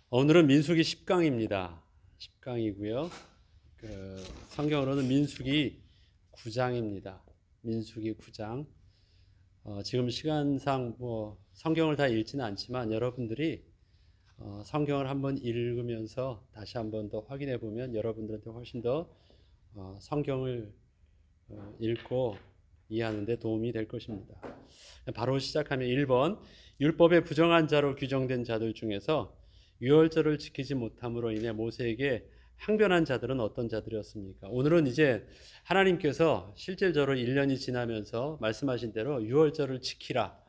오늘은 민수기 10강입니다. 10강이고요. 성경으로는 민수기 9장입니다. 민수기 9장. 지금 시간상 성경을 다 읽지는 않지만 여러분들이 성경을 한번 읽으면서 다시 한번 더 확인해 보면 여러분들한테 훨씬 더 성경을 읽고 이해하는 데 도움이 될 것입니다. 바로 시작하면 1번, 율법에 부정한 자로 규정된 자들 중에서 유월절을 지키지 못함으로 인해 모세에게 항변한 자들은 어떤 자들이었습니까? 오늘은 이제 하나님께서 실질적으로 1년이 지나면서 말씀하신 대로 유월절을 지키라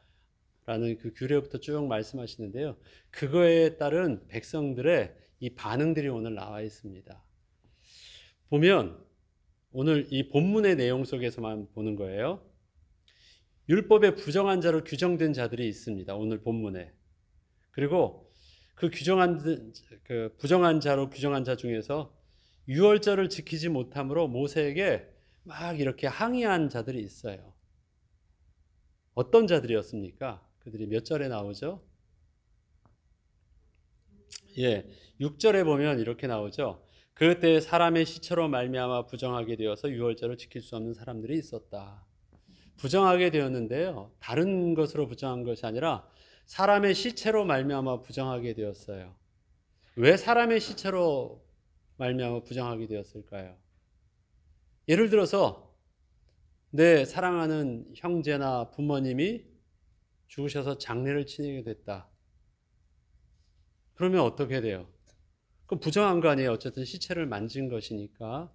라는 그 규례부터 쭉 말씀하시는데요. 그거에 따른 백성들의 이 반응들이 오늘 나와 있습니다. 보면 오늘 이 본문의 내용 속에서만 보는 거예요. 율법에 부정한 자로 규정된 자들이 있습니다. 오늘 본문에. 그리고 그 부정한 자로 규정한 자 중에서 유월절을 지키지 못함으로 모세에게 막 이렇게 항의한 자들이 있어요. 어떤 자들이었습니까? 그들이 몇 절에 나오죠? 6절에 보면 이렇게 나오죠. 그때 사람의 시체로 말미암아 부정하게 되어서 유월절을 지킬 수 없는 사람들이 있었다. 부정하게 되었는데요. 다른 것으로 부정한 것이 아니라 사람의 시체로 말미암아 부정하게 되었어요. 왜 사람의 시체로 말미암아 부정하게 되었을까요? 예를 들어서 내 사랑하는 형제나 부모님이 죽으셔서 장례를 치르게 됐다. 그러면 어떻게 돼요? 그럼 부정한 거 아니에요. 어쨌든 시체를 만진 것이니까.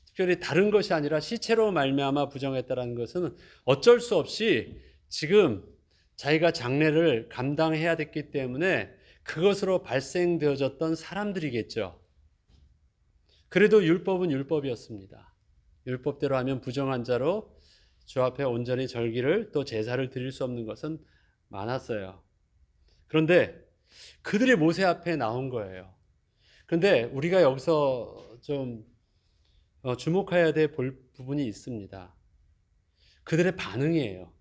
특별히 다른 것이 아니라 시체로 말미암아 부정했다는 것은 어쩔 수 없이 지금 자기가 장례를 감당해야 됐기 때문에 그것으로 발생되어졌던 사람들이겠죠. 그래도 율법은 율법이었습니다. 율법대로 하면 부정한 자로 주 앞에 온전히 절기를 또 제사를 드릴 수 없는 것은 많았어요. 그런데 그들이 모세 앞에 나온 거예요. 그런데 우리가 여기서 좀 주목해야 될 부분이 있습니다. 그들의 반응이에요.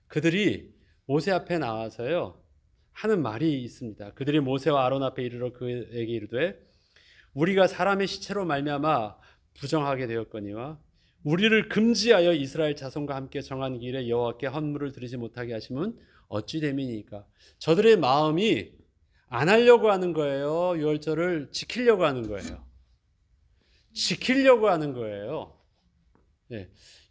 그들이 모세 앞에 나와서요 하는 말이 있습니다. 그들이 모세와 아론 앞에 이르러 그에게 이르되 우리가 사람의 시체로 말미암아 부정하게 되었거니와 우리를 금지하여 이스라엘 자손과 함께 정한 길에 여호와께 헌물을 드리지 못하게 하심은 어찌 됨이니까. 저들의 마음이 안 하려고 하는 거예요. 유월절을 지키려고 하는 거예요. 지키려고 하는 거예요.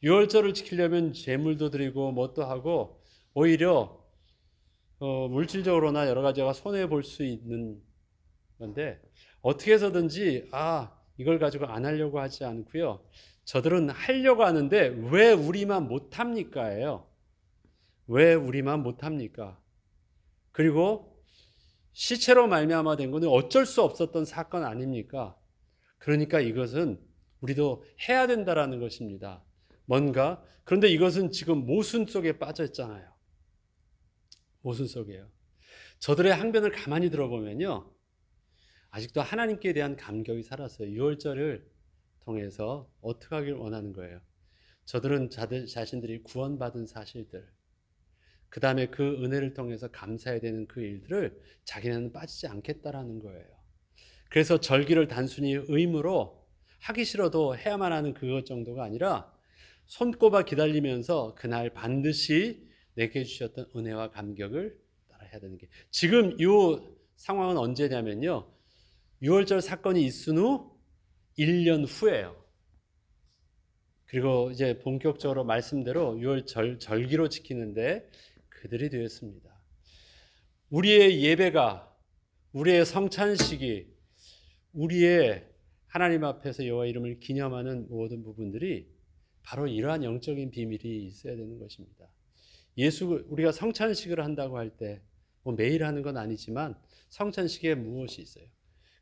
유월절을 지키려면 제물도 드리고 뭣도 하고 오히려 물질적으로나 여러 가지가 손해 볼 수 있는 건데 어떻게 해서든지 이걸 가지고 안 하려고 하지 않고요. 저들은 하려고 하는데 왜 우리만 못합니까예요. 왜 우리만 못합니까? 그리고 시체로 말미암아 된 것은 어쩔 수 없었던 사건 아닙니까? 그러니까 이것은 우리도 해야 된다라는 것입니다. 뭔가 그런데 이것은 지금 모순 속에 빠져 있잖아요. 모순 속이에요. 저들의 항변을 가만히 들어보면요. 아직도 하나님께 대한 감격이 살았어요. 유월절을 통해서 어떻게 하길 원하는 거예요. 저들은 자신들이 구원받은 사실들, 그 다음에 그 은혜를 통해서 감사해야 되는 그 일들을 자기네는 빠지지 않겠다라는 거예요. 그래서 절기를 단순히 의무로 하기 싫어도 해야만 하는 그것 정도가 아니라 손꼽아 기다리면서 그날 반드시 내게 주셨던 은혜와 감격을 따라 해야 되는 게 지금 이 상황은 언제냐면요. 6월절 사건이 있은 후 1년 후예요. 그리고 이제 본격적으로 말씀대로 6월 절기로 지키는데 그들이 되었습니다. 우리의 예배가, 우리의 성찬식이, 우리의 하나님 앞에서 여호와 이름을 기념하는 모든 부분들이 바로 이러한 영적인 비밀이 있어야 되는 것입니다. 우리가 성찬식을 한다고 할 때 매일 하는 건 아니지만 성찬식에 무엇이 있어요?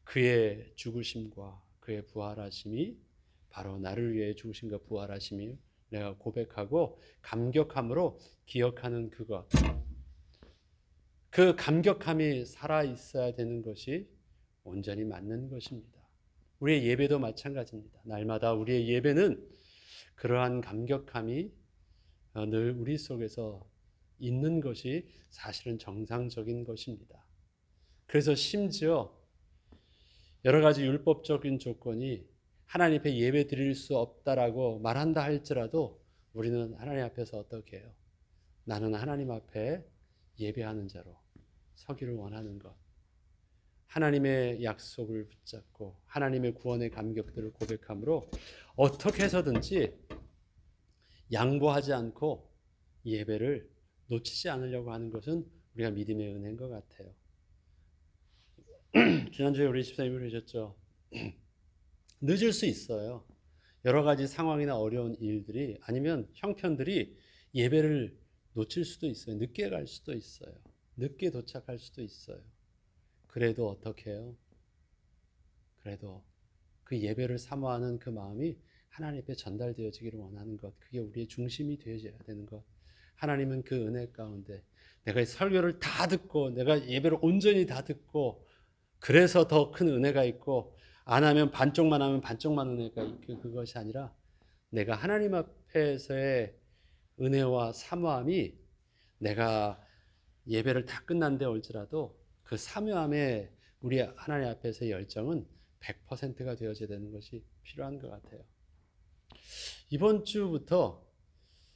그의 죽으심과 그의 부활하심이 바로 나를 위해 죽으심과 부활하심이 내가 고백하고 감격함으로 기억하는 그것. 그 감격함이 살아있어야 되는 것이 온전히 맞는 것입니다. 우리의 예배도 마찬가지입니다. 날마다 우리의 예배는 그러한 감격함이 늘 우리 속에서 있는 것이 사실은 정상적인 것입니다. 그래서 심지어 여러 가지 율법적인 조건이 하나님 앞에 예배 드릴 수 없다라고 말한다 할지라도 우리는 하나님 앞에서 어떻게 해요? 나는 하나님 앞에 예배하는 자로 서기를 원하는 것. 하나님의 약속을 붙잡고 하나님의 구원의 감격들을 고백함으로 어떻게 해서든지 양보하지 않고 예배를 놓치지 않으려고 하는 것은 우리가 믿음의 은혜인 것 같아요. 지난주에 우리 집사님이 그러셨죠. 늦을 수 있어요. 여러 가지 상황이나 어려운 일들이 아니면 형편들이 예배를 놓칠 수도 있어요. 늦게 갈 수도 있어요. 늦게 도착할 수도 있어요. 그래도 어떻게 해요? 그래도 그 예배를 사모하는 그 마음이 하나님 앞에 전달되어지기를 원하는 것. 그게 우리의 중심이 되어져야 되는 것. 하나님은 그 은혜 가운데 내가 설교를 다 듣고 내가 예배를 온전히 다 듣고 그래서 더 큰 은혜가 있고 안 하면 반쪽만 하면 반쪽만 은혜가 있고 그것이 아니라 내가 하나님 앞에서의 은혜와 사모함이 내가 예배를 다 끝난 데 올지라도 그 사모함에 우리 하나님 앞에서의 열정은 100%가 되어져야 되는 것이 필요한 것 같아요. 이번 주부터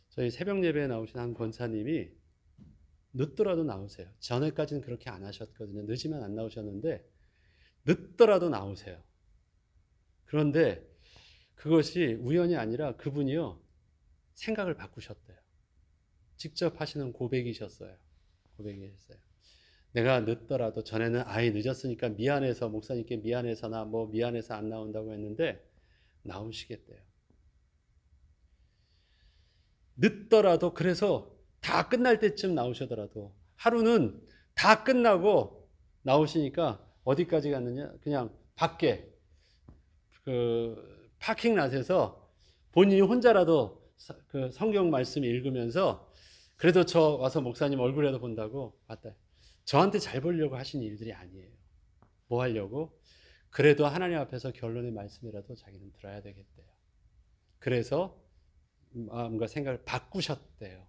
저희 새벽 예배에 나오신 한 권사님이 늦더라도 나오세요. 전에까지는 그렇게 안 하셨거든요. 늦으면 안 나오셨는데 늦더라도 나오세요. 그런데 그것이 우연이 아니라 그분이요 생각을 바꾸셨대요. 직접 하시는 고백이셨어요. 고백이셨어요. 내가 늦더라도 전에는 아예 늦었으니까 미안해서 목사님께 미안해서나 뭐 미안해서 안 나온다고 했는데 나오시겠대요. 늦더라도 그래서 다 끝날 때쯤 나오시더라도 하루는 다 끝나고 나오시니까 어디까지 갔느냐? 그냥 밖에 그 파킹 랏에서 본인이 혼자라도 그 성경 말씀 읽으면서 그래도 저 와서 목사님 얼굴이라도 본다고 왔다. 저한테 잘 보려고 하신 일들이 아니에요. 뭐 하려고? 그래도 하나님 앞에서 결론의 말씀이라도 자기는 들어야 되겠대요. 그래서 마음과 생각을 바꾸셨대요.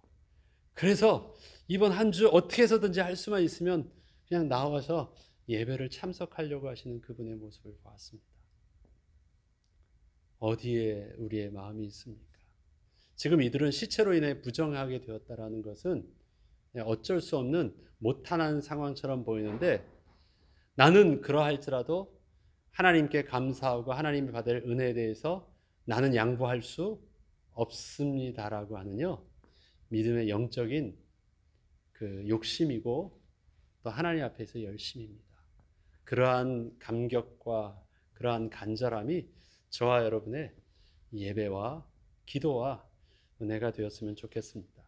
그래서 이번 한 주 어떻게 해서든지 할 수만 있으면 그냥 나와서 예배를 참석하려고 하시는 그분의 모습을 보았습니다. 어디에 우리의 마음이 있습니까? 지금 이들은 시체로 인해 부정하게 되었다라는 것은 어쩔 수 없는 못하는 상황처럼 보이는데 나는 그러할지라도 하나님께 감사하고 하나님이 받을 은혜에 대해서 나는 양보할 수 없습니다라고 하는요 믿음의 영적인 그 욕심이고 또 하나님 앞에서 열심입니다. 그러한 감격과 그러한 간절함이 저와 여러분의 예배와 기도와 은혜가 되었으면 좋겠습니다.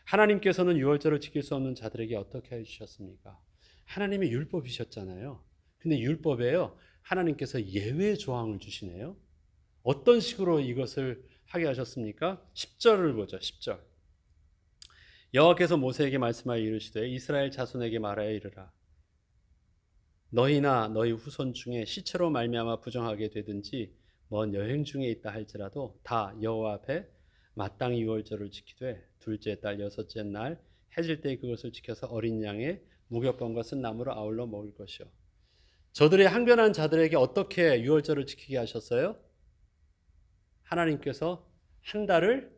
하나님께서는 유월절을 지킬 수 없는 자들에게 어떻게 해주셨습니까? 하나님의 율법이셨잖아요. 근데 율법에요 하나님께서 예외 조항을 주시네요. 어떤 식으로 이것을 하게 하셨습니까? 10절을 보죠. 10절. 여호와께서 모세에게 말씀하여 이르시되 이스라엘 자손에게 말하여 이르라. 너희나 너희 후손 중에 시체로 말미암아 부정하게 되든지 먼 여행 중에 있다 할지라도 다 여호와 앞에 마땅히 유월절을 지키되 둘째 달 여섯째 날 해질 때 그것을 지켜서 어린 양의 무교병과 쓴 나무를 아울러 먹을 것이요. 저들의 항변한 자들에게 어떻게 유월절을 지키게 하셨어요? 하나님께서 한 달을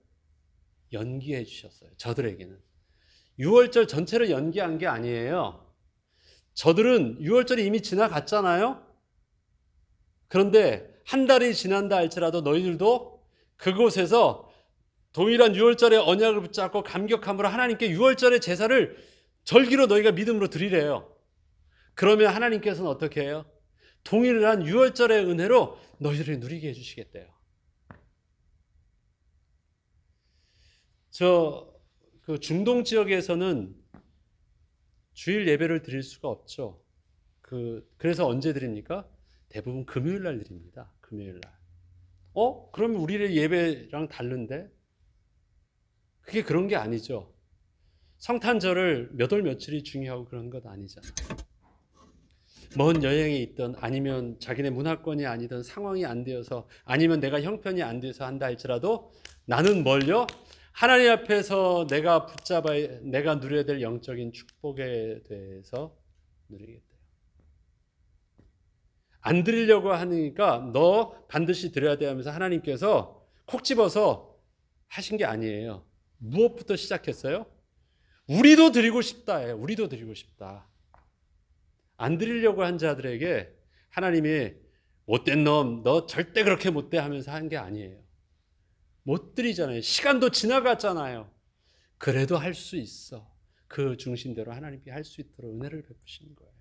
연기해 주셨어요. 저들에게는. 유월절 전체를 연기한 게 아니에요. 저들은 유월절이 이미 지나갔잖아요. 그런데 한 달이 지난다 할지라도 너희들도 그곳에서 동일한 유월절의 언약을 붙잡고 감격함으로 하나님께 유월절의 제사를 절기로 너희가 믿음으로 드리래요. 그러면 하나님께서는 어떻게 해요? 동일한 유월절의 은혜로 너희들을 누리게 해주시겠대요. 그 중동 지역에서는 주일 예배를 드릴 수가 없죠. 그래서 언제 드립니까? 대부분 금요일 날 드립니다. 금요일 날. 그러면 우리의 예배랑 다른데? 그게 그런 게 아니죠. 성탄절을 몇 월 며칠이 중요하고 그런 것 아니잖아요. 먼 여행에 있든 아니면 자기네 문화권이 아니든 상황이 안 되어서 아니면 내가 형편이 안 돼서 한다 할지라도 나는 뭘요? 하나님 앞에서 내가 누려야 될 영적인 축복에 대해서 누리겠대요. 안 드리려고 하니까 너 반드시 드려야 돼 하면서 하나님께서 콕 집어서 하신 게 아니에요. 무엇부터 시작했어요? 우리도 드리고 싶다. 우리도 드리고 싶다. 안 드리려고 한 자들에게 하나님이 못된 놈, 너 절대 그렇게 못돼 하면서 한 게 아니에요. 못 드리잖아요. 시간도 지나갔잖아요. 그래도 할 수 있어. 그 중심대로 하나님께 할 수 있도록 은혜를 베푸시는 거예요.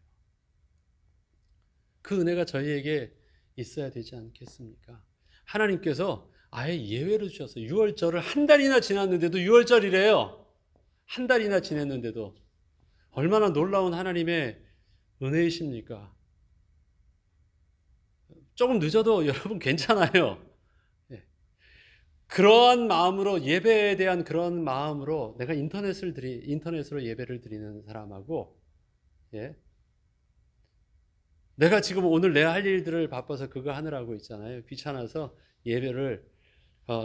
그 은혜가 저희에게 있어야 되지 않겠습니까? 하나님께서 아예 예외로 주셨어요. 유월절을 한 달이나 지났는데도 유월절이래요. 한 달이나 지냈는데도 얼마나 놀라운 하나님의 은혜이십니까? 조금 늦어도 여러분 괜찮아요. 예. 그러한 마음으로, 예배에 대한 그런 마음으로 내가 인터넷으로 예배를 드리는 사람하고, 예. 내가 지금 오늘 내 할 일들을 바빠서 그거 하느라고 있잖아요. 귀찮아서 예배를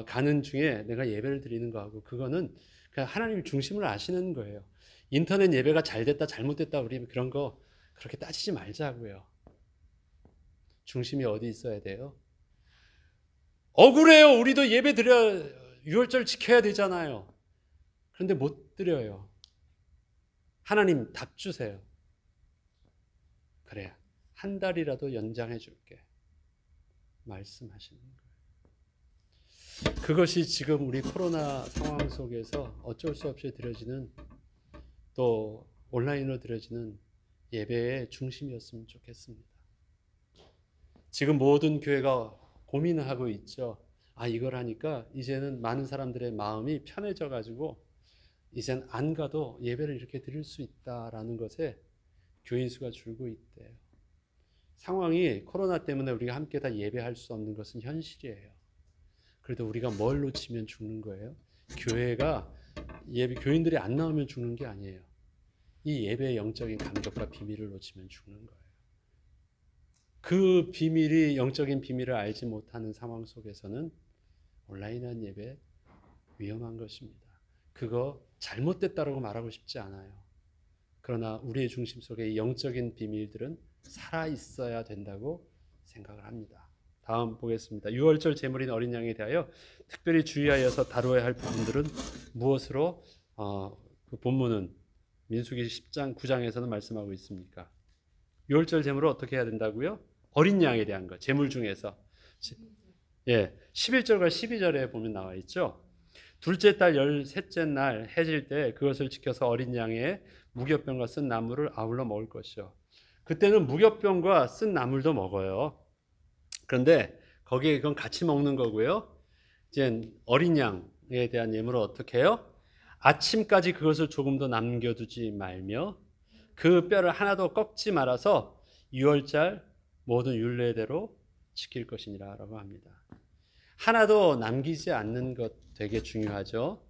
가는 중에 내가 예배를 드리는 거하고, 그거는 그냥 하나님 중심을 아시는 거예요. 인터넷 예배가 잘 됐다 잘못됐다 우리 그런 거 그렇게 따지지 말자고요. 중심이 어디 있어야 돼요? 억울해요. 우리도 예배 드려 유월절 지켜야 되잖아요. 그런데 못 드려요. 하나님 답 주세요. 그래, 한 달이라도 연장해 줄게. 말씀하시는 거예요. 그것이 지금 우리 코로나 상황 속에서 어쩔 수 없이 드려지는, 또 온라인으로 드려지는 예배의 중심이었으면 좋겠습니다. 지금 모든 교회가 고민하고 있죠. 아, 이걸 하니까 이제는 많은 사람들의 마음이 편해져 가지고 이젠 안 가도 예배를 이렇게 드릴 수 있다라는 것에 교인 수가 줄고 있대요. 상황이 코로나 때문에 우리가 함께 다 예배할 수 없는 것은 현실이에요. 그래도 우리가 뭘 놓치면 죽는 거예요? 교회가 교인들이 안 나오면 죽는 게 아니에요. 이 예배의 영적인 감격과 비밀을 놓치면 죽는 거예요. 그 비밀이, 영적인 비밀을 알지 못하는 상황 속에서는 온라인한 예배 위험한 것입니다. 그거 잘못됐다라고 말하고 싶지 않아요. 그러나 우리의 중심 속에 이 영적인 비밀들은 살아 있어야 된다고 생각을 합니다. 다음 보겠습니다. 유월절 제물인 어린 양에 대하여 특별히 주의하여서 다루어야 할 부분들은 무엇으로 그 본문은 민수기 10장 9장에서는 말씀하고 있습니까? 유월절 제물을 어떻게 해야 된다고요? 어린 양에 대한 것, 제물 중에서 11절과 12절에 보면 나와 있죠. 둘째 달 13째 날 해질 때 그것을 지켜서 어린 양의 무교병과 쓴 나물을 아울러 먹을 것이요. 그때는 무교병과 쓴 나물도 먹어요. 그런데 거기에 그건 같이 먹는 거고요. 이제 어린 양에 대한 예물을 어떻게 해요? 아침까지 그것을 조금 더 남겨두지 말며 그 뼈를 하나도 꺾지 말아서 유월절 모든 율례대로 지킬 것이니라 라고 합니다. 하나도 남기지 않는 것 되게 중요하죠.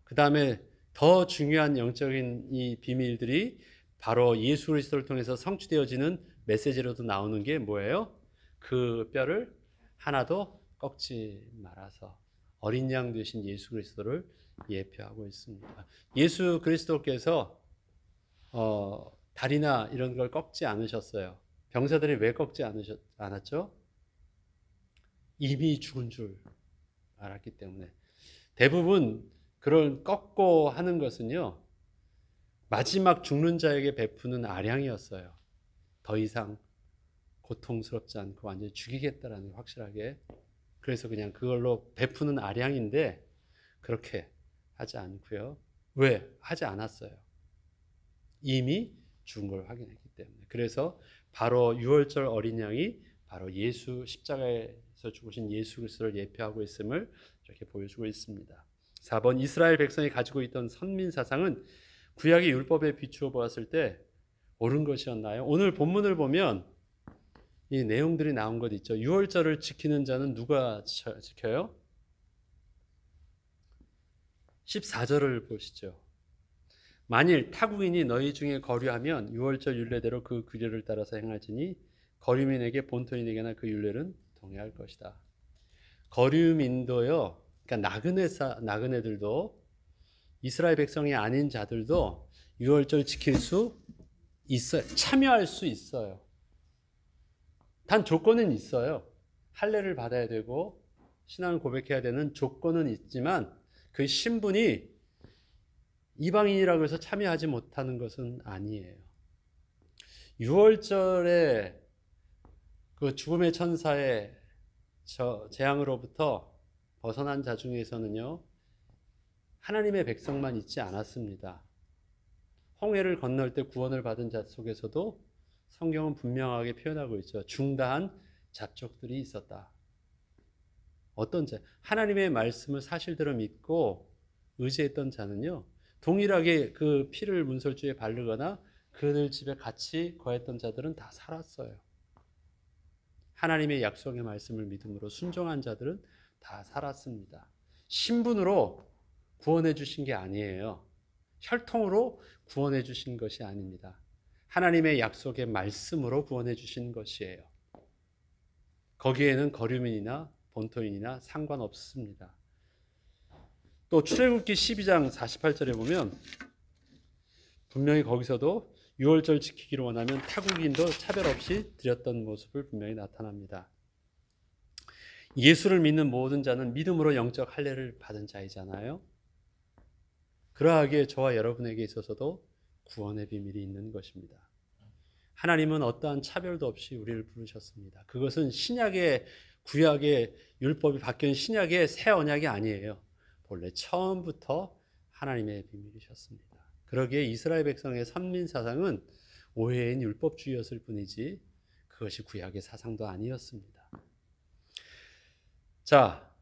그 다음에 더 중요한 영적인 이 비밀들이 바로 예수 그리스도를 통해서 성취되어지는 메시지로도 나오는 게 뭐예요? 그 뼈를 하나도 꺾지 말아서 어린 양 되신 예수 그리스도를 예표하고 있습니다. 예수 그리스도께서 다리나 이런 걸 꺾지 않으셨어요. 병사들이 왜 꺾지 않았죠? 이미 죽은 줄 알았기 때문에. 대부분 그런 꺾고 하는 것은요, 마지막 죽는 자에게 베푸는 아량이었어요. 더 이상 고통스럽지 않고 완전히 죽이겠다라는 확실하게. 그래서 그냥 그걸로 베푸는 아량인데 그렇게 하지 않고요. 왜? 하지 않았어요. 이미 죽은 걸 확인했기 때문에. 그래서 바로 유월절 어린 양이 바로 예수, 십자가에서 죽으신 예수 그리스도를 예표하고 있음을 이렇게 보여주고 있습니다. 4번, 이스라엘 백성이 가지고 있던 선민 사상은 구약의 율법에 비추어 보았을 때 옳은 것이었나요? 오늘 본문을 보면 이 내용들이 나온 것 있죠. 유월절을 지키는 자는 누가 지켜요? 14절을 보시죠. 만일 타국인이 너희 중에 거류하면 유월절 율례대로 그 규례를 따라서 행할지니 거류민에게 본토인에게나 그 율례는 동의할 것이다. 거류민도요, 그러니까 나그네들도 이스라엘 백성이 아닌 자들도 유월절 지킬 수 있어요. 참여할 수 있어요. 단 조건은 있어요. 할례를 받아야 되고 신앙을 고백해야 되는 조건은 있지만 그 신분이 이방인이라고 해서 참여하지 못하는 것은 아니에요. 유월절에 그 죽음의 천사의 재앙으로부터 벗어난 자 중에서는요, 하나님의 백성만 있지 않았습니다. 홍해를 건널 때 구원을 받은 자 속에서도 성경은 분명하게 표현하고 있죠. 중다한 잡족들이 있었다. 어떤 자? 하나님의 말씀을 사실대로 믿고 의지했던 자는요, 동일하게 그 피를 문설주에 바르거나 그들 집에 같이 거했던 자들은 다 살았어요. 하나님의 약속의 말씀을 믿음으로 순종한 자들은 다 살았습니다. 신분으로 구원해 주신 게 아니에요. 혈통으로 구원해 주신 것이 아닙니다. 하나님의 약속의 말씀으로 구원해 주신 것이에요. 거기에는 거류민이나 본토인이나 상관없습니다. 또 출애굽기 12장 48절에 보면 분명히 거기서도 유월절 지키기를 원하면 타국인도 차별 없이 드렸던 모습을 분명히 나타납니다. 예수를 믿는 모든 자는 믿음으로 영적 할례를 받은 자이잖아요. 그러하기에 저와 여러분에게 있어서도 구원의 비밀이 있는 것입니다. 하나님은 어떠한 차별도 없이 우리를 부르셨습니다. 그것은 신약의 구약의 율법이 바뀐 신약의 새 언약이 아니에요. 본래 처음부터 하나님의 비밀이셨습니다. 그러기에 이스라엘 백성의 선민 사상은 오해인 율법주의였을 뿐이지 그것이 구약의 사상도 아니었습니다. 자,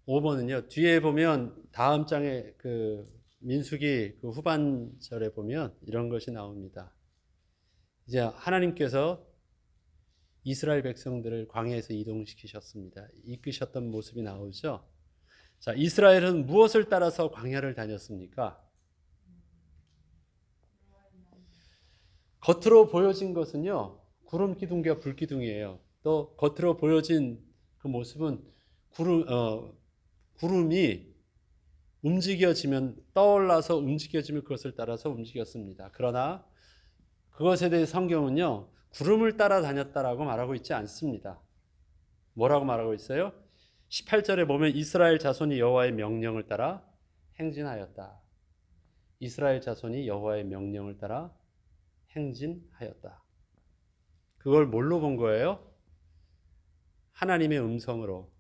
5번은요. 뒤에 보면 다음 장에 그 민수기 그 후반절에 보면 이런 것이 나옵니다. 이제 하나님께서 이스라엘 백성들을 광야에서 이동시키셨습니다. 이끄셨던 모습이 나오죠. 자, 이스라엘은 무엇을 따라서 광야를 다녔습니까? 겉으로 보여진 것은요, 구름 기둥과 불 기둥이에요. 또 겉으로 보여진 그 모습은 구름이 움직여지면 떠올라서 움직여지면 그것을 따라서 움직였습니다. 그러나 그것에 대해 성경은요, 구름을 따라 다녔다라고 말하고 있지 않습니다. 뭐라고 말하고 있어요? 18절에 보면 이스라엘 자손이 여호와의 명령을 따라 행진하였다. 이스라엘 자손이 여호와의 명령을 따라 행진하였다. 그걸 뭘로 본 거예요? 하나님의 음성으로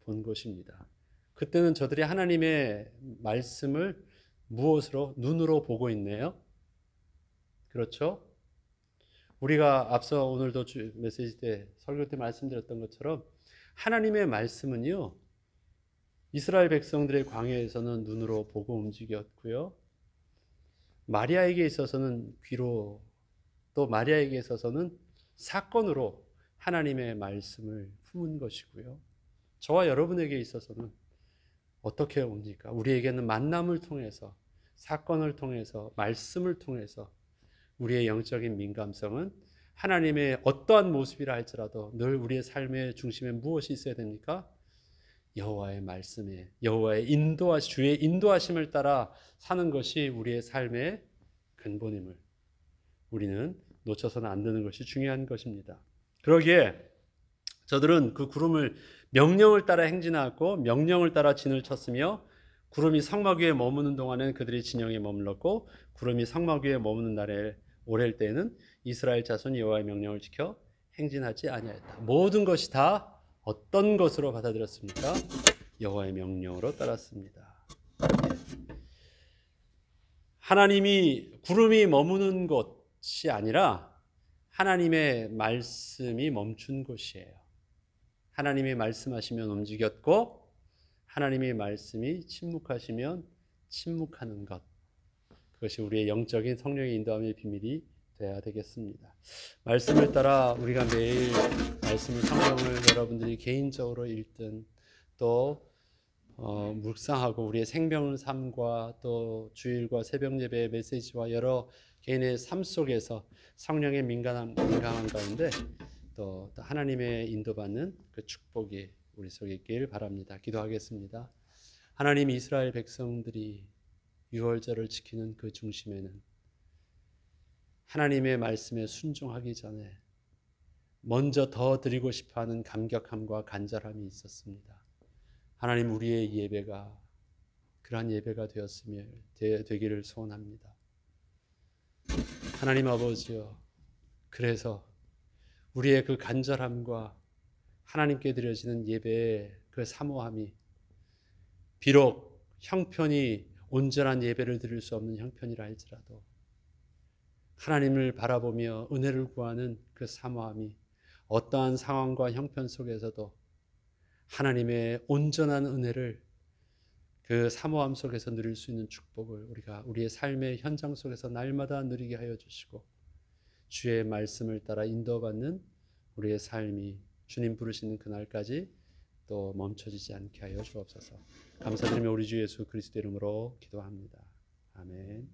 본 것입니다. 그때는 저들이 하나님의 말씀을 무엇으로? 눈으로 보고 있네요. 그렇죠? 우리가 앞서 오늘도 메시지 때 설교 때 말씀드렸던 것처럼 하나님의 말씀은요, 이스라엘 백성들의 광야에서는 눈으로 보고 움직였고요, 마리아에게 있어서는 귀로, 또 마리아에게 있어서는 사건으로 하나님의 말씀을 품은 것이고요, 저와 여러분에게 있어서는 어떻게 옵니까? 우리에게는 만남을 통해서, 사건을 통해서, 말씀을 통해서 우리의 영적인 민감성은 하나님의 어떠한 모습이라 할지라도 늘 우리의 삶의 중심에 무엇이 있어야 됩니까? 여호와의 말씀에, 여호와의 주의 인도하심을 따라 사는 것이 우리의 삶의 근본임을 우리는 놓쳐서는 안 되는 것이 중요한 것입니다. 그러기에 저들은 그 구름을 명령을 따라 행진하고 명령을 따라 진을 쳤으며, 구름이 성막 위에 머무는 동안에는 그들이 진영에 머물렀고, 구름이 성막 위에 머무는 날에 오랠 때에는 이스라엘 자손이 여호와의 명령을 지켜 행진하지 아니하였다. 모든 것이 다 어떤 것으로 받아들였습니까? 여호와의 명령으로 따랐습니다. 하나님이 구름이 머무는 곳이 아니라 하나님의 말씀이 멈춘 곳이에요. 하나님이 말씀하시면 움직였고, 하나님의 말씀이 침묵하시면 침묵하는 것, 그것이 우리의 영적인 성령의 인도함의 비밀이 되어야 되겠습니다. 말씀을 따라 우리가 매일 말씀을, 성경을 여러분들이 개인적으로 읽든 또 묵상하고 우리의 생명 삶과 또 주일과 새벽 예배의 메시지와 여러 개인의 삶 속에서 성령의 민감한 가운데 또 하나님의 인도받는 그 축복이 우리 속에 있길 바랍니다. 기도하겠습니다. 하나님, 이스라엘 백성들이 유월절을 지키는 그 중심에는 하나님의 말씀에 순종하기 전에 먼저 더 드리고 싶어하는 감격함과 간절함이 있었습니다. 하나님, 우리의 예배가 그러한 예배가 되기를 소원합니다. 하나님 아버지여, 그래서 우리의 그 간절함과 하나님께 드려지는 예배의 그 사모함이, 비록 형편이 온전한 예배를 드릴 수 없는 형편이라 할지라도 하나님을 바라보며 은혜를 구하는 그 사모함이 어떠한 상황과 형편 속에서도 하나님의 온전한 은혜를, 그 사모함 속에서 누릴 수 있는 축복을 우리가 우리의 삶의 현장 속에서 날마다 누리게 하여 주시고, 주의 말씀을 따라 인도받는 우리의 삶이 주님 부르시는 그날까지 또 멈춰지지 않게 하여 주옵소서. 감사드리며 우리 주 예수 그리스도 이름으로 기도합니다. 아멘.